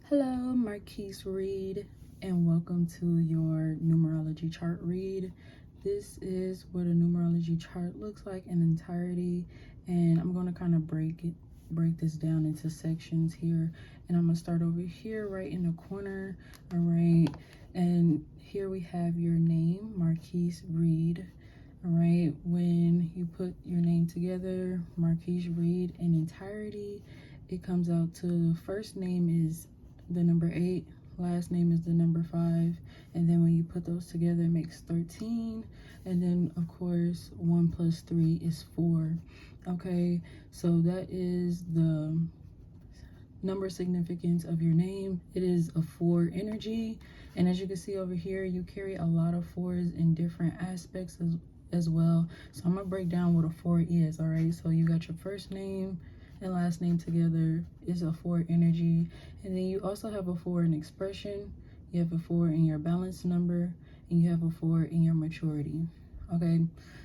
Hello, Marquis read, and welcome to your numerology chart read. This is what a numerology chart looks like in entirety, and I'm going to kind of break this down into sections here. And I'm going to start over here right in the corner. All right, and here we have your name, Marquis Reed. All right, when you put your name together, Marquis Reed in entirety, it comes out to first name is the number 8, last name is the number 5, and then when you put those together it makes 13, and then of course 1 plus 3 is 4. Okay, so that is the number significance of your name. It is a 4 energy, and as you can see over here, you carry a lot of 4s in different aspects as well. So I'm gonna break down what a 4 is. All right, so you got your first name and last name together is a 4 energy, and then you also have a 4 in expression, you have a 4 in your balance number, and you have a 4 in your maturity. Okay,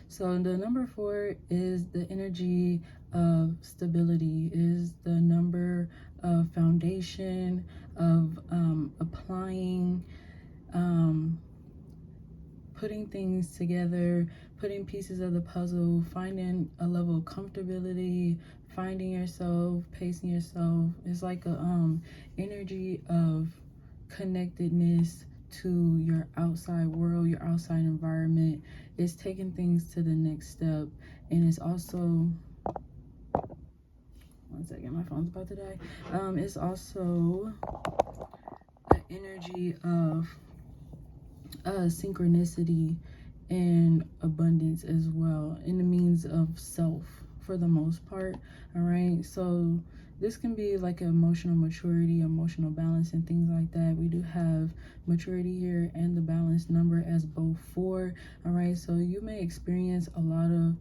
so the number 4 is the energy of stability, is the number of foundation, of applying, putting things together, putting pieces of the puzzle, finding a level of comfortability, finding yourself, pacing yourself. It's like a energy of connectedness to your outside world, your outside environment. It's taking things to the next step, and it's also, one second, my phone's about to die. It's also an energy of synchronicity and abundance as well, in the means of self for the most part. All right, so this can be like emotional maturity, emotional balance, and things like that. We do have maturity here and the balance number as both 4. All right, so you may experience a lot of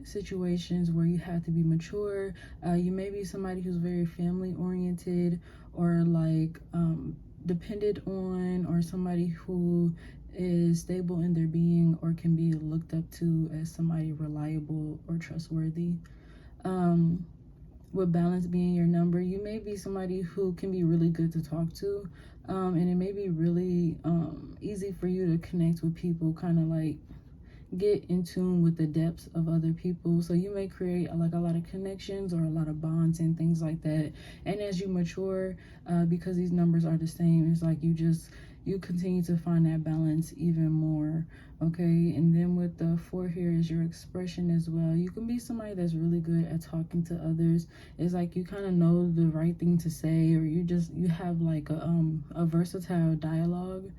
situations where you have to be mature. You may be somebody who's very family oriented, or like depended on, or somebody who is stable in their being or can be looked up to as somebody reliable or trustworthy. With balance being your number, you may be somebody who can be really good to talk to, and it may be really easy for you to connect with people, kind of like get in tune with the depths of other people. So you may create like a lot of connections or a lot of bonds and things like that. And as you mature, because these numbers are the same, it's like you continue to find that balance even more. Okay, and then with the 4 here is your expression as well. You can be somebody that's really good at talking to others. It's like you kind of know the right thing to say, or you have like a versatile dialogue.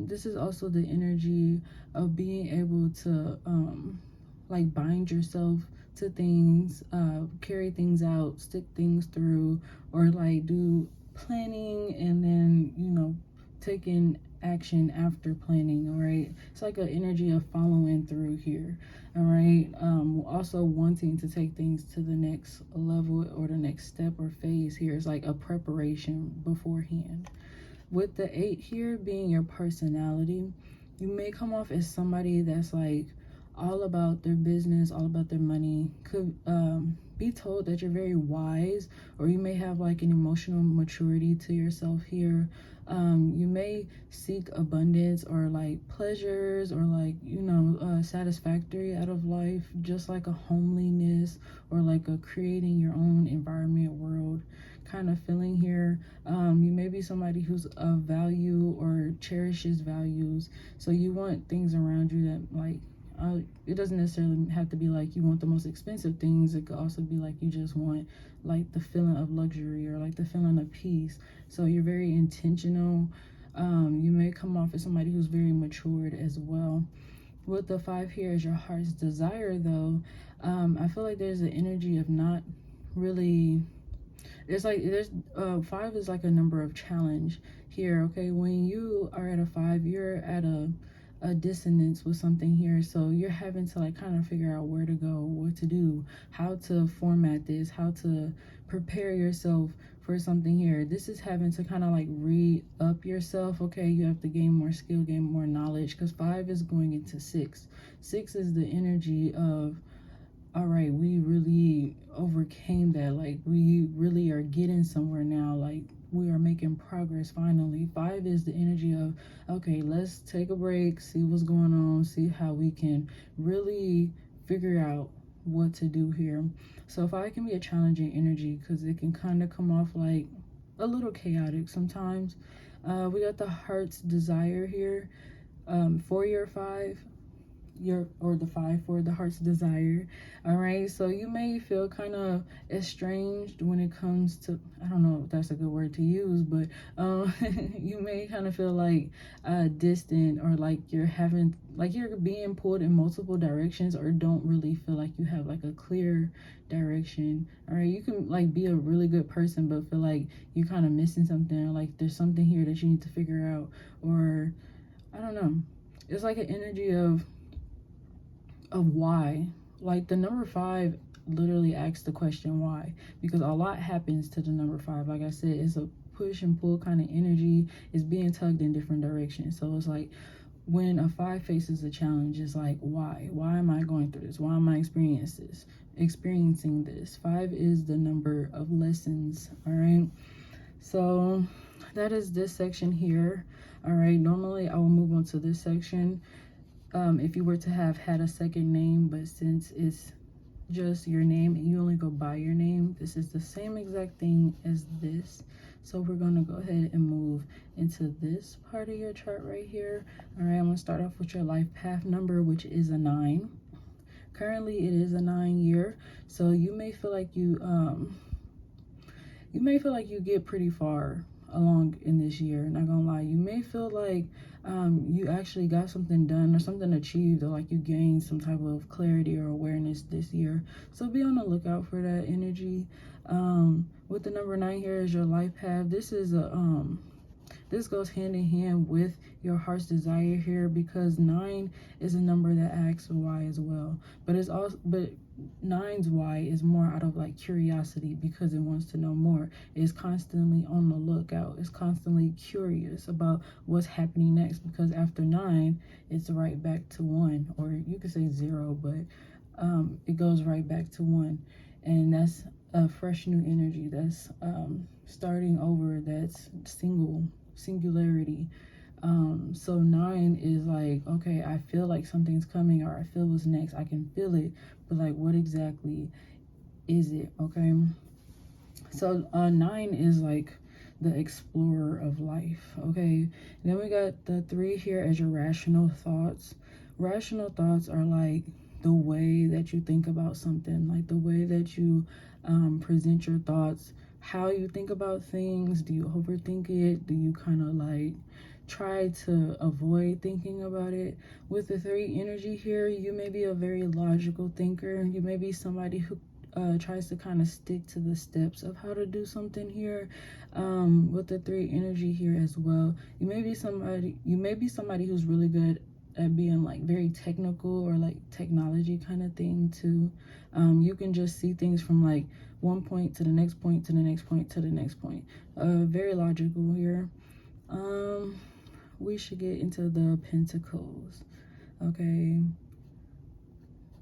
This is also the energy of being able to like bind yourself to things, carry things out, stick things through, or like do planning and then, taking action after planning. All right, it's like an energy of following through here. All right, also wanting to take things to the next level or the next step or phase here is like a preparation beforehand. With the 8 here being your personality, you may come off as somebody that's like all about their business, all about their money. Could be told that you're very wise, or you may have like an emotional maturity to yourself here. You may seek abundance or like pleasures, or like satisfactory out of life, just like a homeliness or like a creating your own environment, world kind of feeling here. You may be somebody who's of value or cherishes values, so you want things around you that like it doesn't necessarily have to be like you want the most expensive things. It could also be like you just want like the feeling of luxury or like the feeling of peace. So you're very intentional. You may come off as somebody who's very matured as well. With the 5 here is your heart's desire, though. I feel like there's an energy of not really, there's 5 is like a number of challenge here. Okay, when you are at a 5, you're at a dissonance with something here, so you're having to like kind of figure out where to go, what to do, how to format this, how to prepare yourself for something here. This is having to kind of like re-up yourself. Okay, you have to gain more skill, gain more knowledge, because 5 is going into 6. 6 is the energy of all right, we really overcame that. Like, we really are getting somewhere now. Like, we are making progress finally. 5 is the energy of, okay, let's take a break, see what's going on, see how we can really figure out what to do here. So 5 can be a challenging energy because it can kind of come off like a little chaotic sometimes. We got the heart's desire here. For your 5, the 5 for the heart's desire. All right, so you may feel kind of estranged when it comes to, I don't know if that's a good word to use, but you may kind of feel like distant, or like you're being pulled in multiple directions, or don't really feel like you have like a clear direction. All right, you can like be a really good person but feel like you're kind of missing something, or like there's something here that you need to figure out, or I don't know. It's like an energy of why. Like the number 5 literally asks the question why, because a lot happens to the number 5. Like I said, it's a push and pull kind of energy. It's being tugged in different directions. So it's like when a 5 faces a challenge, it's like, why am I going through this? Why am I experiencing this? 5 is the number of lessons. All right, so that is this section here. All right, normally I will move on to this section if you were to have had a second name, but since it's just your name and you only go by your name, this is the same exact thing as this. So we're going to go ahead and move into this part of your chart right here. All right, I'm going to start off with your life path number, which is a 9. Currently it is a 9 year, so you may feel like you get pretty far along in this year. Not gonna lie, you may feel like you actually got something done or something achieved, or like you gained some type of clarity or awareness this year. So be on the lookout for that energy. With the number 9 here is your life path. This is this goes hand in hand with your heart's desire here, because 9 is a number that asks why as well. But 9's why is more out of like curiosity, because it wants to know more. It's constantly on the lookout. It's constantly curious about what's happening next, because after 9, it's right back to 1, or you could say 0, but it goes right back to 1. And that's a fresh new energy. That's starting over. That's singularity. So 9 is like, okay, I feel like something's coming, or I feel what's next. I can feel it, but like, what exactly is it? Okay, so 9 is like the explorer of life. Okay, then we got the 3 here as your rational thoughts. Rational thoughts are like the way that you think about something, like the way that you present your thoughts, how you think about things. Do you overthink it? Do you kind of like try to avoid thinking about it? With the 3 energy here, you may be a very logical thinker. You may be somebody who tries to kind of stick to the steps of how to do something here. With the 3 energy here as well, you may be somebody who's really good at being like very technical, or like technology kind of thing too. You can just see things from like one point to the next point to the next point to the next point. Very logical here. We should get into the pentacles. Okay,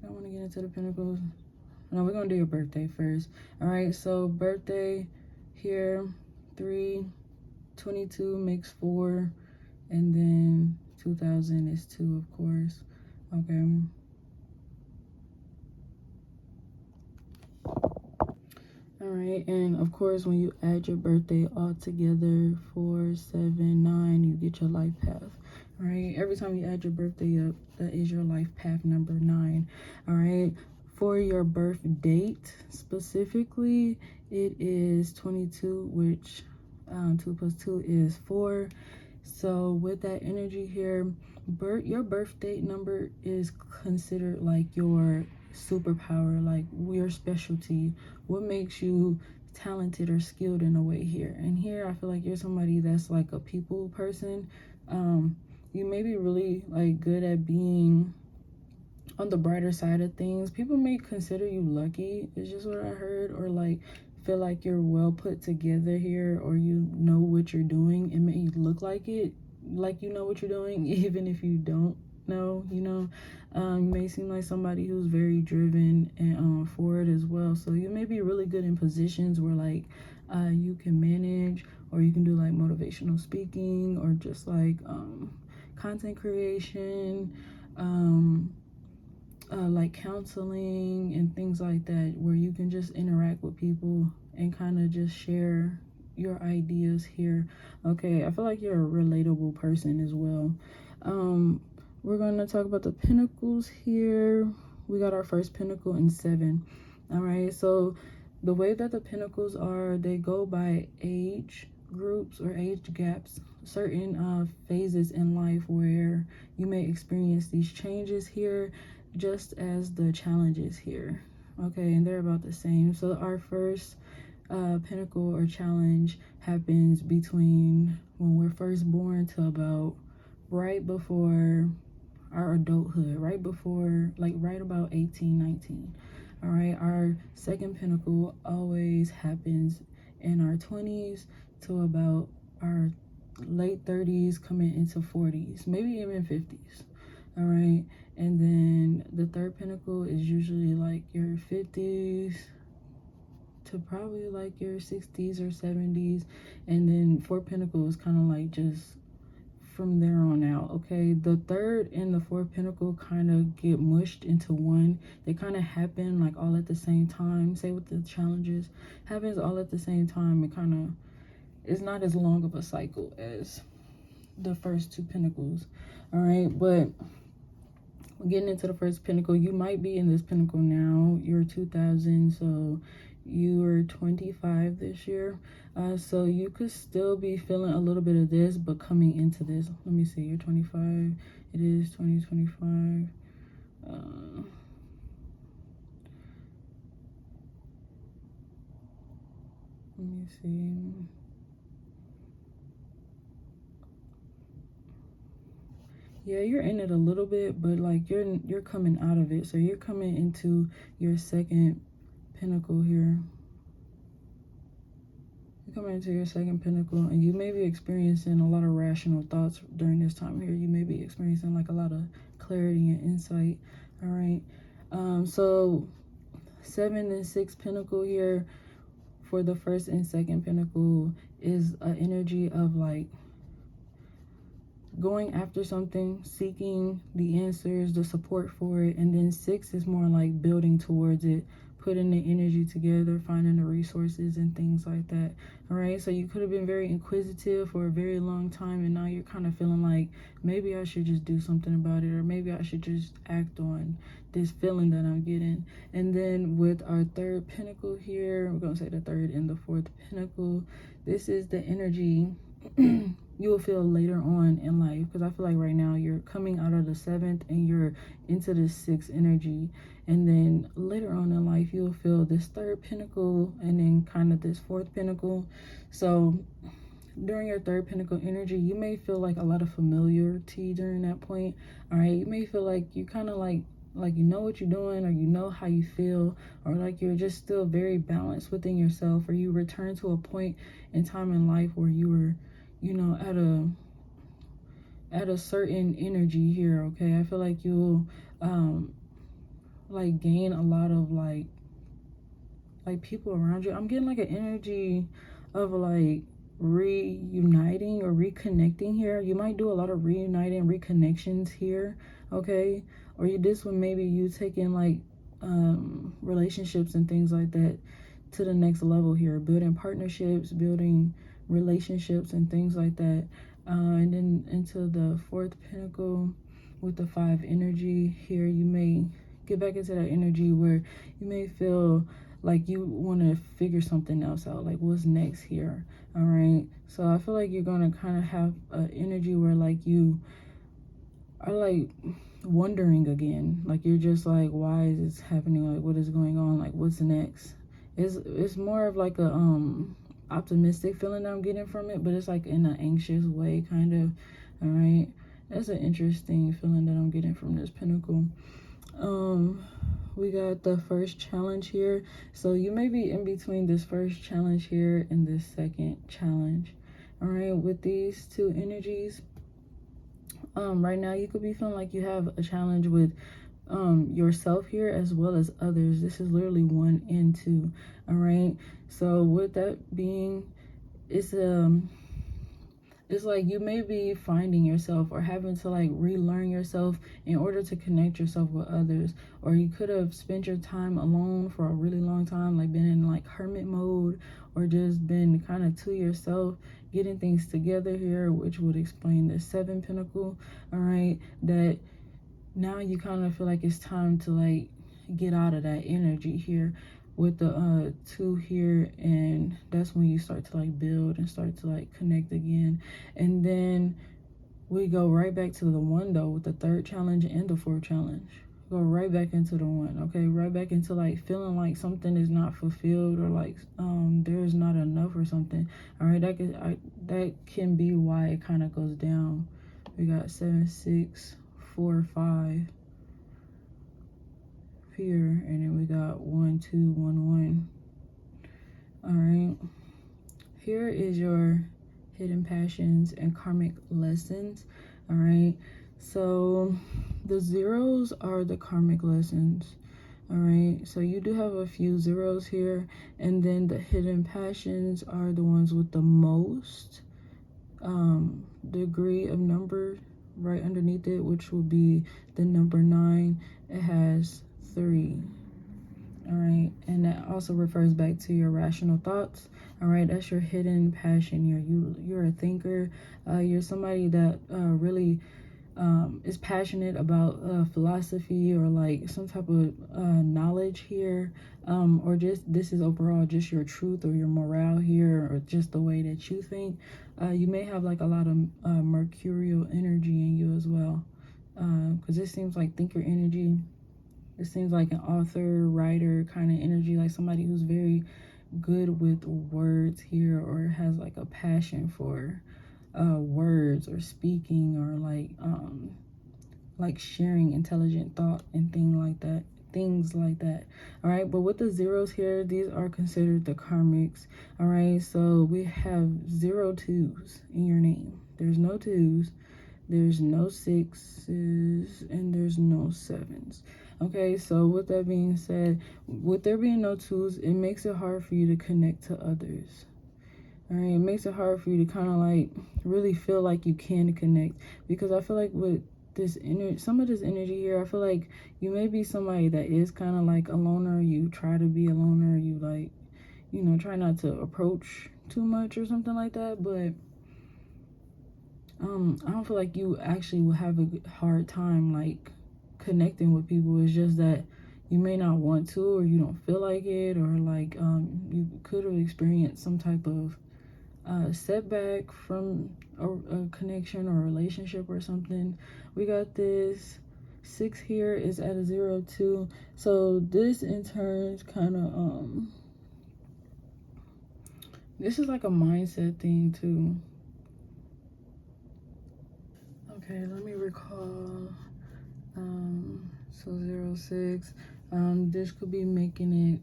I want to get into the pentacles. No, we're gonna do your birthday first. All right, so birthday here, 3, 22 makes 4, and then 2000 is 2, of course. Okay, all right, and of course when you add your birthday all together, 4, 7, 9, you get your life path. All right, every time you add your birthday up, that is your life path number 9. All right, for your birth date specifically, it is 22, which 2 plus 2 is 4. So with that energy here, your birth date number is considered like your superpower, like your specialty, what makes you talented or skilled in a way here. And here I feel like you're somebody that's like a people person. You may be really like good at being on the brighter side of things. People may consider you lucky, is just what I heard, or like feel like you're well put together here, or you know what you're doing. It may look like it, like you know what you're doing, even if you don't know, you may seem like somebody who's very driven and forward as well. So you may be really good in positions where like you can manage, or you can do like motivational speaking, or just like content creation, like counseling and things like that, where you can just interact with people and kind of just share your ideas here. Okay, I feel like you're a relatable person as well. We're going to talk about the pentacles here. We got our first pentacle in 7. All right, so the way that the pentacles are, they go by age groups or age gaps, certain phases in life where you may experience these changes here, just as the challenges here. Okay, and they're about the same. So our first pinnacle or challenge happens between when we're first born to about right before our adulthood, right before, like right about 18, 19. All right, our second pinnacle always happens in our 20s to about our late 30s, coming into 40s, maybe even 50s. All right, and then the third pinnacle is usually like your 50s to probably like your 60s or 70s, and then fourth pinnacle is kind of like just from there on out. Okay, the third and the fourth pinnacle kind of get mushed into one. They kind of happen like all at the same time. Say with the challenges happens all at the same time. It kind of is not as long of a cycle as the first two pinnacles. All right, but getting into the first pinnacle, you might be in this pinnacle now. You're 2000, so you were 25 this year. So you could still be feeling a little bit of this, but coming into this, let me see, you're 25. It is 2025. Let me see. Yeah, you're in it a little bit, but like you're coming out of it. So you're coming into your second pinnacle here. You're coming into your second pinnacle, and you may be experiencing a lot of rational thoughts during this time here. You may be experiencing like a lot of clarity and insight. All right. So 7 and 6 pinnacle here for the first and second pinnacle is an energy of like going after something, seeking the answers, the support for it. And then 6 is more like building towards it, putting the energy together, finding the resources and things like that. All right, so you could have been very inquisitive for a very long time, and now you're kind of feeling like maybe I should just do something about it, or maybe I should just act on this feeling that I'm getting. And then with our third pinnacle here, we're gonna say the third and the fourth pinnacle, this is the energy you will feel later on in life, because I feel like right now you're coming out of the 7th and you're into the 6th energy, and then later on in life you'll feel this third pinnacle and then kind of this 4th pinnacle. So during your third pinnacle energy, you may feel like a lot of familiarity during that point. All right, you may feel like you kind of like you know what you're doing, or you know how you feel, or like you're just still very balanced within yourself, or you return to a point in time in life where you were, you know, at a certain energy here. Okay, I feel like you'll like gain a lot of like people around you. I'm getting like an energy of like reuniting or reconnecting here. You might do a lot of reuniting, reconnections here. Okay, or this one maybe you taking like relationships and things like that to the next level here, building partnerships, building relationships and things like that. And then into the 4th pinnacle with the 5 energy here, you may get back into that energy where you may feel like you want to figure something else out, like what's next here. All right, so I feel like you're gonna kind of have an energy where like you are like wondering again, like you're just like, why is this happening, like what is going on, like what's next. It's more of like a optimistic feeling that I'm getting from it, but it's like in an anxious way, kind of. All right, that's an interesting feeling that I'm getting from this pinnacle. We got the first challenge here, so you may be in between this first challenge here and this second challenge. All right, with these two energies, Right now you could be feeling like you have a challenge with yourself here as well as others. This is literally 1 and 2. All right, so with that being, it's like you may be finding yourself or having to like relearn yourself in order to connect yourself with others. Or you could have spent your time alone for a really long time, like been in like hermit mode, or just been kind of to yourself, getting things together here, which would explain the 7 pentacle. All right, that now you kind of feel like it's time to like get out of that energy here with the 2 here, and that's when you start to like build and start to like connect again. And then we go right back to the 1 though, with the 3rd challenge and the 4th challenge. Go right back into the 1, okay? Right back into like feeling like something is not fulfilled, or like there's not enough or something. All right, that can be why it kind of goes down. We got 7, 6, 4, 5 here, and then we got 1, 2, 1, 1. All right, here is your hidden passions and karmic lessons. All right, so the zeros are the karmic lessons. All right, so you do have a few zeros here, and then the hidden passions are the ones with the most degree of number right underneath it, which will be the number 9. It has 3. All right, and that also refers back to your rational thoughts. All right, that's your hidden passion. You're a thinker. You're somebody that really is passionate about philosophy, or like some type of knowledge here, or just this is overall just your truth or your morale here, or just the way that you think. You may have like a lot of mercurial energy in you as well, because this seems like thinker energy. It seems like an author, writer kind of energy, like somebody who's very good with words here, or has like a passion for words or speaking, or like sharing intelligent thought and things like that. All right, but with the zeros here, these are considered the karmics. All right, so we have 0 2s in your name. There's no 2s, there's no 6s, and there's no 7s. Okay, so with that being said, with there being no 2s, it makes it hard for you to connect to others. All right, it makes it hard for you to kind of like really feel like you can connect, because I feel like with this some of this energy here, I feel like you may be somebody that is kind of like a loner. You try to be a loner. You like, try not to approach too much or something like that. But I don't feel like you actually will have a hard time like connecting with people. It's just that you may not want to, or you don't feel like it, or like you could have experienced some type of setback from a connection or a relationship or something. We got this 6 here is at a 0 2, so this in turn kind of this is like a mindset thing too. Okay, let me recall. So 0 6, this could be making it,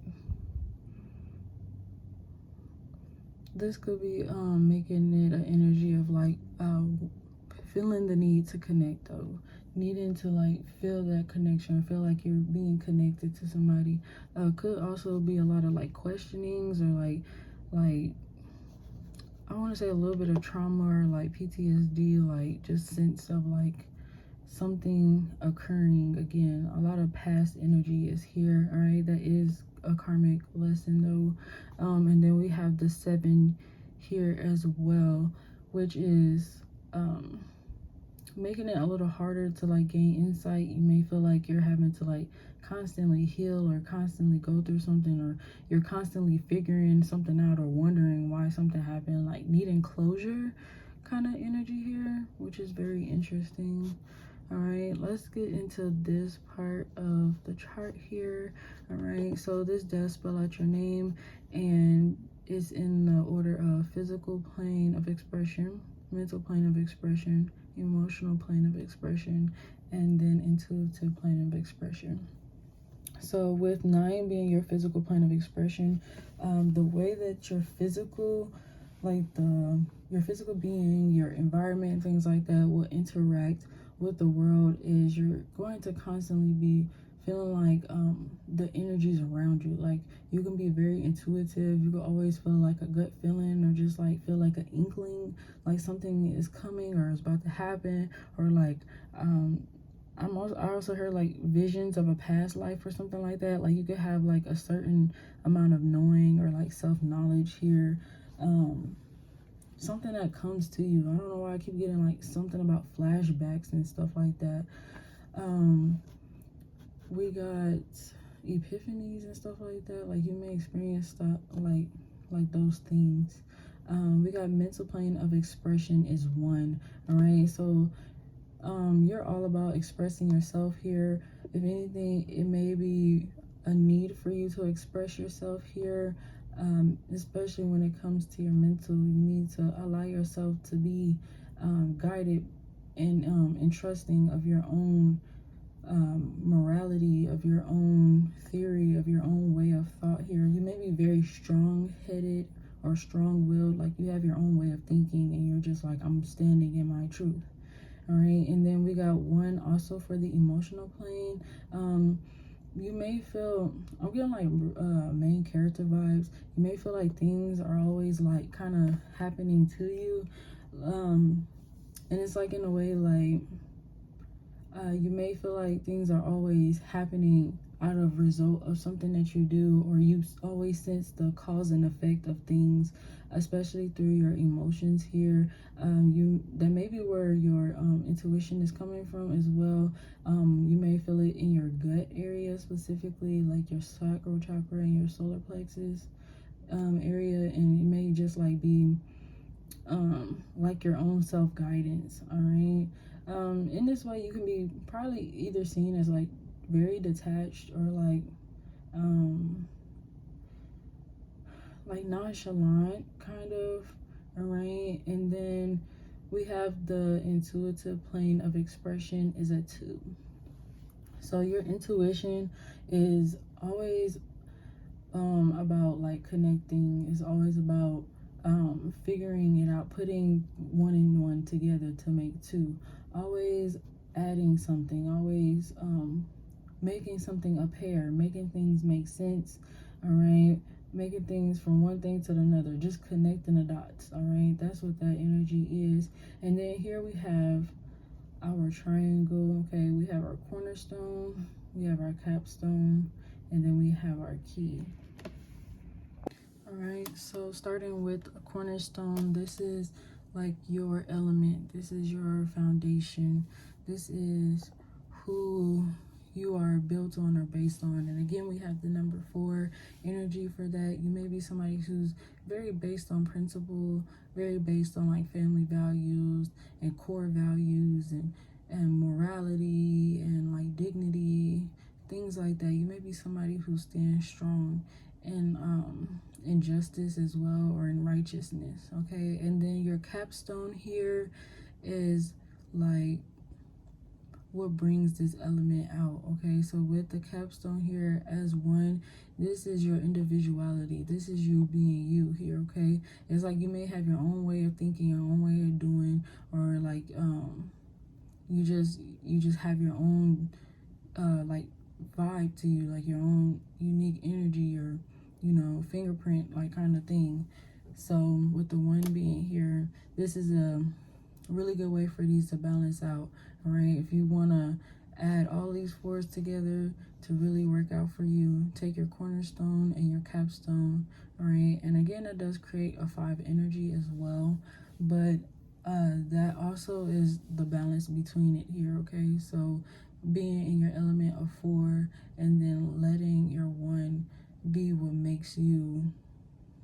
an energy of like feeling the need to connect, though, needing to like feel that connection, feel like you're being connected to somebody. Could also be a lot of like questionings, or like I want to say a little bit of trauma, or like PTSD, like just sense of like something occurring again. A lot of past energy is here. All right, that is a karmic lesson though. And then we have the 7 here as well, which is making it a little harder to like gain insight. You may feel like you're having to like constantly heal, or constantly go through something, or you're constantly figuring something out, or wondering why something happened, like needing closure kind of energy here, which is very interesting. All right, let's get into this part of the chart here. All right, so this does spell out your name, and it's in the order of physical plane of expression, mental plane of expression, emotional plane of expression, and then intuitive plane of expression. So with 9 being your physical plane of expression, the way that your physical like your physical being, your environment, things like that will interact with the world, is you're going to constantly be feeling like the energies around you. Like you can be very intuitive. You can always feel like a gut feeling, or just like feel like an inkling, like something is coming or is about to happen, or like I also heard like visions of a past life or something like that. Like you could have like a certain amount of knowing or like self knowledge here. Something that comes to you. I don't know why I keep getting like something about flashbacks and stuff like that. We got epiphanies and stuff like that. Like you may experience stuff like those things. We got mental plane of expression is 1. All right, so you're all about expressing yourself here. If anything, it may be a need for you to express yourself here, especially when it comes to your mental. You need to allow yourself to be guided and trusting of your own morality, of your own theory, of your own way of thought here. You may be very strong-headed or strong-willed, like you have your own way of thinking and you're just like, I'm standing in my truth. All right, and then we got 1 also for the emotional plane. You may feel, I'm getting like main character vibes. You may feel like things are always like kind of happening to you, and it's like in a way like you may feel like things are always happening out of result of something that you do, or you always sense the cause and effect of things, especially through your emotions here. That may be where your intuition is coming from as well. You may feel it in your gut area, specifically like your sacral chakra and your solar plexus area, and it may just like be like your own self-guidance. All right, in this way you can be probably either seen as like very detached or like nonchalant kind of. All right, and then we have the intuitive plane of expression is a 2. So your intuition is always about like connecting, is always about figuring it out, putting 1 and 1 together to make 2, always adding something, always making something a pair, making things make sense. All right, making things from one thing to another, just connecting the dots. All right, that's what that energy is. And then here we have our triangle. Okay, we have our cornerstone, we have our capstone, and then we have our key. All right, so starting with a cornerstone, this is like your element, this is your foundation, this is who you are built on or based on. And again, we have the number 4 energy for that. You may be somebody who's very based on principle, very based on like family values and core values and morality and like dignity, things like that. You may be somebody who stands strong in justice as well, or in righteousness. Okay, and then your capstone here is like what brings this element out. Okay, so with the capstone here as 1, this is your individuality, this is you being you here. Okay, it's like you may have your own way of thinking, your own way of doing, or like you just have your own like vibe to you, like your own unique energy, or fingerprint, like kind of thing. So with the 1 being here, this is a really good way for these to balance out. All right, if you want to add all these 4s together to really work out for you, take your cornerstone and your capstone. All right, and again, that does create a 5 energy as well, but that also is the balance between it here. Okay, so being in your element of 4 and then letting your 1 be what makes you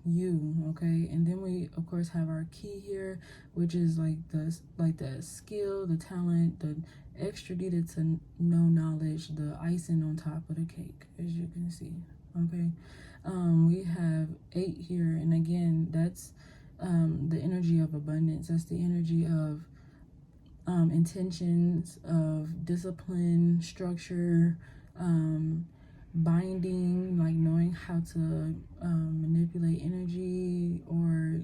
you. Okay, and then we of course have our key here, which is like the skill, the talent, the extra needed to know knowledge, the icing on top of the cake, as you can see. Okay, we have 8 here, and again, that's the energy of abundance. That's the energy of intentions, of discipline, structure, binding, like knowing how to manipulate energy, or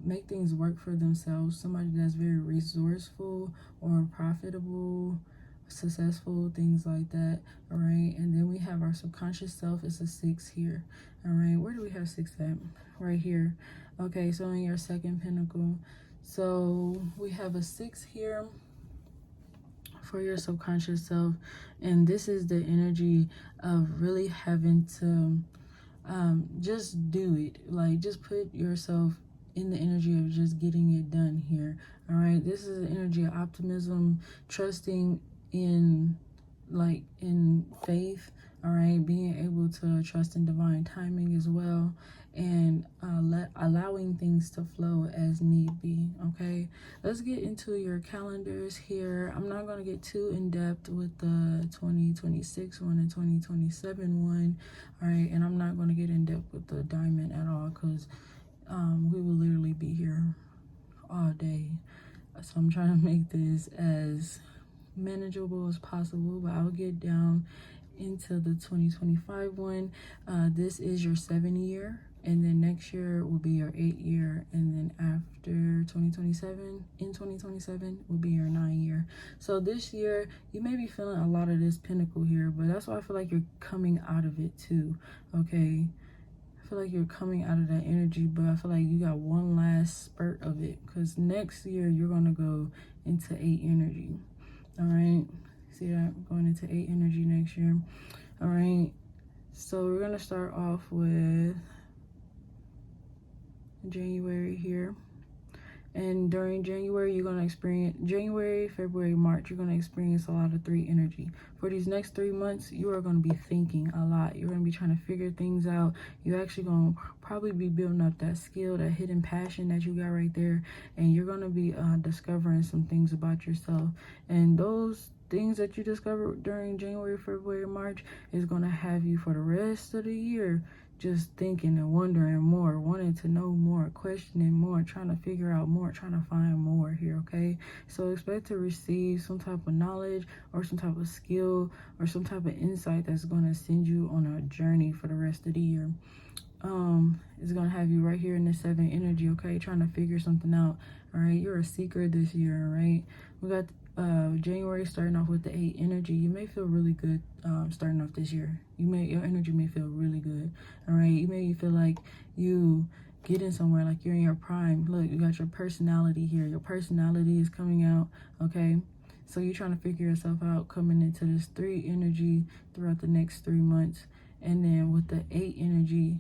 make things work for themselves. Somebody that's very resourceful or profitable, successful, things like that. All right, and then we have our subconscious self. It's a 6 here. All right, where do we have 6 at? Right here. Okay, so in your second pentacle. So we have a 6 here for your subconscious self, and this is the energy of really having to just do it. Like, just put yourself in the energy of just getting it done here. All right, this is an energy of optimism, trusting in faith. All right, being able to trust in divine timing as well, and allowing things to flow as need be. Okay, let's get into your calendars here. I'm not going to get too in depth with the 2026 one and 2027 one. All right, and I'm not going to get in depth with the diamond at all, because we will literally be here all day. So I'm trying to make this as manageable as possible, but I'll get down into the 2025 one. This is your 7-year, and then next year will be your 8-year, and then after 2027 will be your 9-year. So this year you may be feeling a lot of this pinnacle here, but that's why I feel like you're coming out of it too. Okay, I feel like you're coming out of that energy, but I feel like you got one last spurt of it, because next year you're going to go into 8 energy. All right, see that? Going into 8 energy next year. All right, so we're going to start off with January here. And during January, you're going to experience January, February, March, you're going to experience a lot of 3 energy. For these next 3 months, you are going to be thinking a lot. You're going to be trying to figure things out. You're actually going to probably be building up that skill, that hidden passion that you got right there. And you're going to be discovering some things about yourself. And those things that you discover during January, February, March is going to have you for the rest of the year just thinking and wondering more, wanting to know more, questioning more, trying to figure out more, trying to find more here. Okay, so expect to receive some type of knowledge or some type of skill or some type of insight that's going to send you on a journey for the rest of the year. It's gonna have you right here in the 7 energy. Okay, trying to figure something out. All right, you're a seeker this year. All right, we got January starting off with the 8 energy. You may feel really good starting off this year. Your energy may feel really good. All right, you may feel like you getting somewhere, like you're in your prime. Look, you got your personality here. Your personality is coming out. Okay, so you're trying to figure yourself out coming into this 3 energy throughout the next 3 months, and then with the 8 energy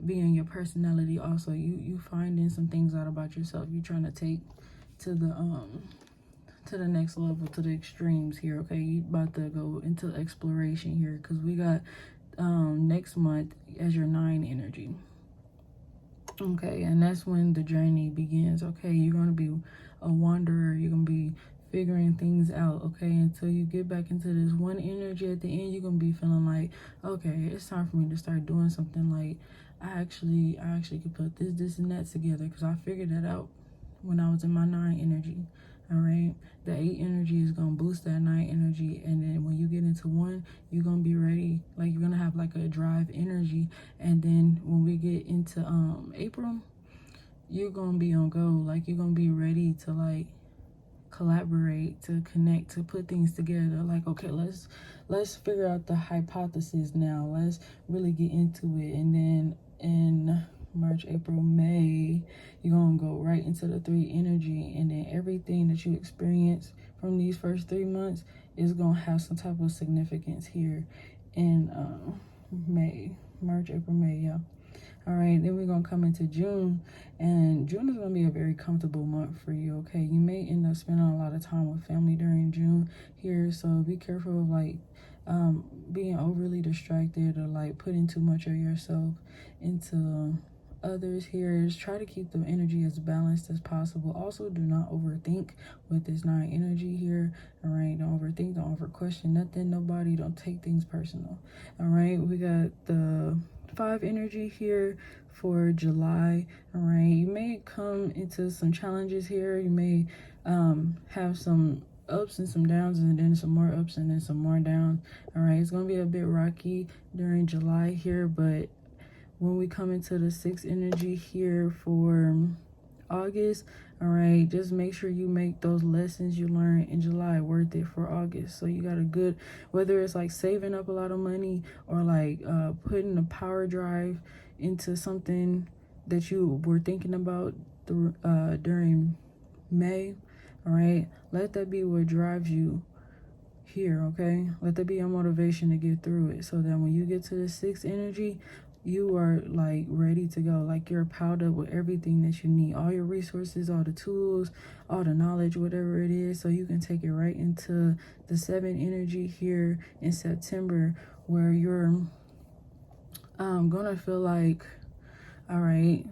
being your personality also, you finding some things out about yourself. You trying to take to the next level, to the extremes here. Okay, you about to go into exploration here, because we got next month as your 9 energy. Okay, and that's when the journey begins. Okay, you're going to be a wanderer. You're going to be figuring things out, okay, until you get back into this 1 energy. At the end, you're going to be feeling like, okay, it's time for me to start doing something. Like, I actually could put this and that together, because I figured that out when I was in my 9 energy. All right, the 8 energy is going to boost that 9 energy, and then when you get into 1, you're going to be ready. Like, you're going to have like a drive energy, and then when we get into April, you're going to be on go. Like, you're going to be ready to like collaborate, to connect, to put things together. Like, okay, let's figure out the hypothesis now. Let's really get into it. And then in March, April, May, you're gonna go right into the 3 energy, and then everything that you experience from these first 3 months is gonna have some type of significance here in May, March, April, May. Yeah. All right, then we're gonna come into June, and June is gonna be a very comfortable month for you. Okay, you may end up spending a lot of time with family during June here, so be careful of like being overly distracted or like putting too much of yourself into others here. Just try to keep the energy as balanced as possible. Also, do not overthink with this 9 energy here. All right, don't overthink, don't over question nothing, nobody. Don't take things personal. All right, we got the 5 energy here for July. All right, you may come into some challenges here. You may have some ups and some downs, and then some more ups and then some more downs. All right, it's gonna be a bit rocky during July here, but when we come into the 6 energy here for August. All right, just make sure you make those lessons you learned in July worth it for August. So you got a good, whether it's like saving up a lot of money or like putting a power drive into something that you were thinking about during May. All right, let that be what drives you here. Okay, let that be your motivation to get through it, so that when you get to the sixth energy, you are like ready to go, like you're piled up with everything that you need, all your resources, all the tools, all the knowledge, whatever it is, so you can take it right into the seven energy here in September, where you're gonna feel like, all right,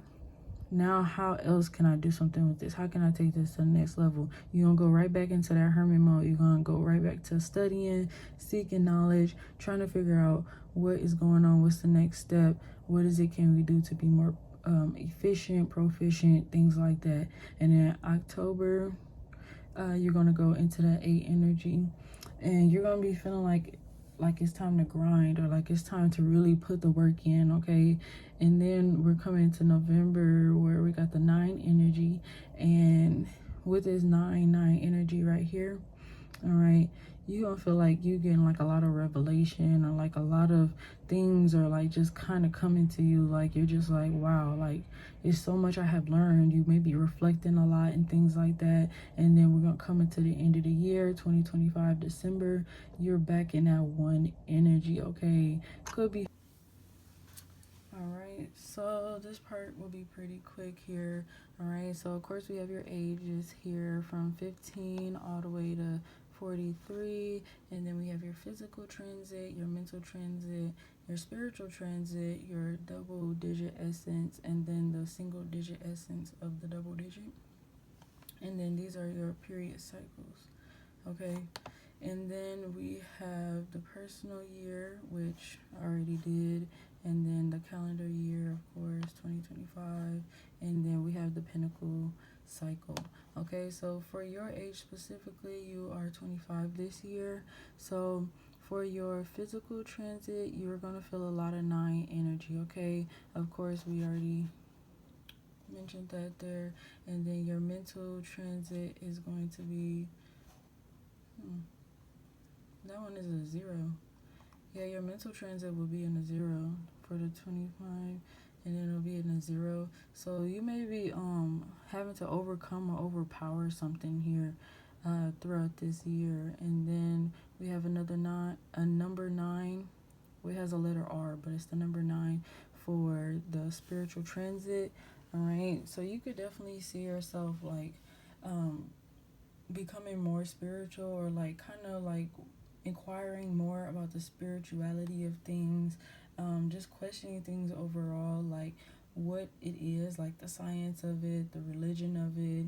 now how else can I do something with this? How can I take this to the next level? You're gonna go right back into that hermit mode. You're gonna go right back to studying, seeking knowledge, trying to figure out what is going on, what's the next step, what is it can we do to be more efficient, proficient, things like that. And then October, you're gonna go into that 8 energy, and you're gonna be feeling like it's time to grind, or like it's time to really put the work in. Okay, and then we're coming to November, where we got the 9 energy, and with this 9 energy right here, all right, you gonna feel like you getting like a lot of revelation, or like a lot of things are like just kind of coming to you, like you're just like, wow, like it's so much I have learned. You may be reflecting a lot and things like that. And then we're gonna come into the end of the year 2025 December, you're back in that 1 energy. Okay, could be. All right, so this part will be pretty quick here. All right, so of course we have your ages here from 15 all the way to 43, and then we have your physical transit, your mental transit, your spiritual transit, your double digit essence, and then the single digit essence of the double digit. And then these are your period cycles. Okay, and then we have the personal year, which I already did, and then the calendar year, of course, 2025, and then we have the pinnacle cycle. Okay, so for your age specifically, you are 25 this year. So for your physical transit, you're going to feel a lot of 9 energy. Okay, of course, we already mentioned that there. And then your mental transit is going to be that one is a 0. Yeah, your mental transit will be in a 0 for the 25, and then it'll be in a 0. So you may be having to overcome or overpower something here throughout this year. And then we have a number 9. It has a letter R, but it's the number 9 for the spiritual transit. All right, so you could definitely see yourself like becoming more spiritual, or like kind of like inquiring more about the spirituality of things, just questioning things overall, like what it is, like the science of it, the religion of it,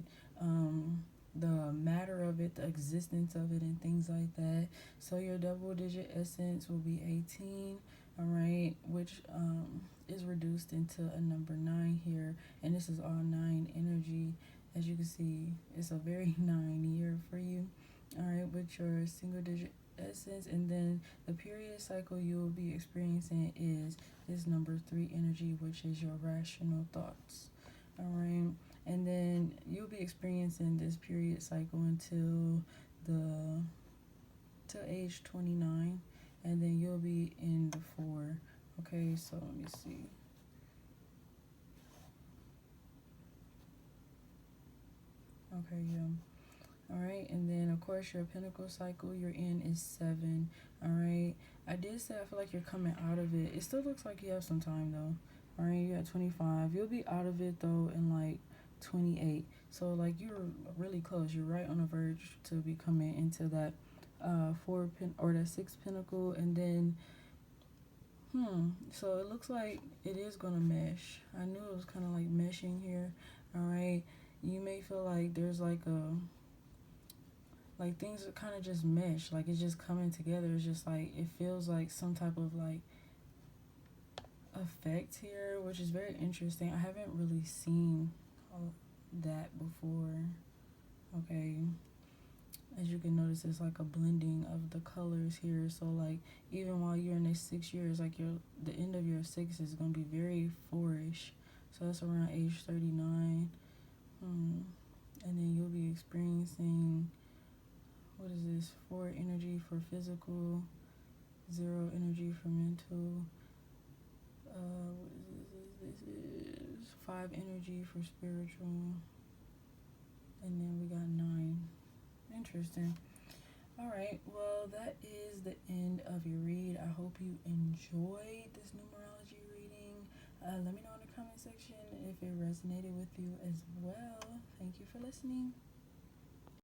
the matter of it, the existence of it, and things like that. So your double digit essence will be 18, all right, which is reduced into a number 9 here, and this is all 9 energy. As you can see, it's a very 9 year for you, all right, with your single digit essence. And then the period cycle you will be experiencing is this number 3 energy, which is your rational thoughts, all right. And then you'll be experiencing this period cycle until age 29, and then you'll be in the 4. Okay, so let me see. Okay, yeah. All right, and then of course your pinnacle cycle you're in is 7. All right, I did say I feel like you're coming out of it. It still looks like you have some time though. All right, you're at 25. You'll be out of it though in like 28. So like you're really close. You're right on the verge to be coming into that 4 pin or that 6 pinnacle. And then so it looks like it is gonna mesh. I knew it was kind of like meshing here. All right, you may feel like there's like things are kind of just mesh, like it's just coming together. It's just like it feels like some type of like effect here, which is very interesting. I haven't really seen that before. Okay, as you can notice, it's like a blending of the colors here. So like even while you're in this 6 years, like the end of your 6 is gonna be very 4ish. So that's around age 39. physical, 0 energy for mental. What is this? This is 5 energy for spiritual. And then we got 9. Interesting. Alright, well, that is the end of your read. I hope you enjoyed this numerology reading. Let me know in the comment section if it resonated with you as well. Thank you for listening.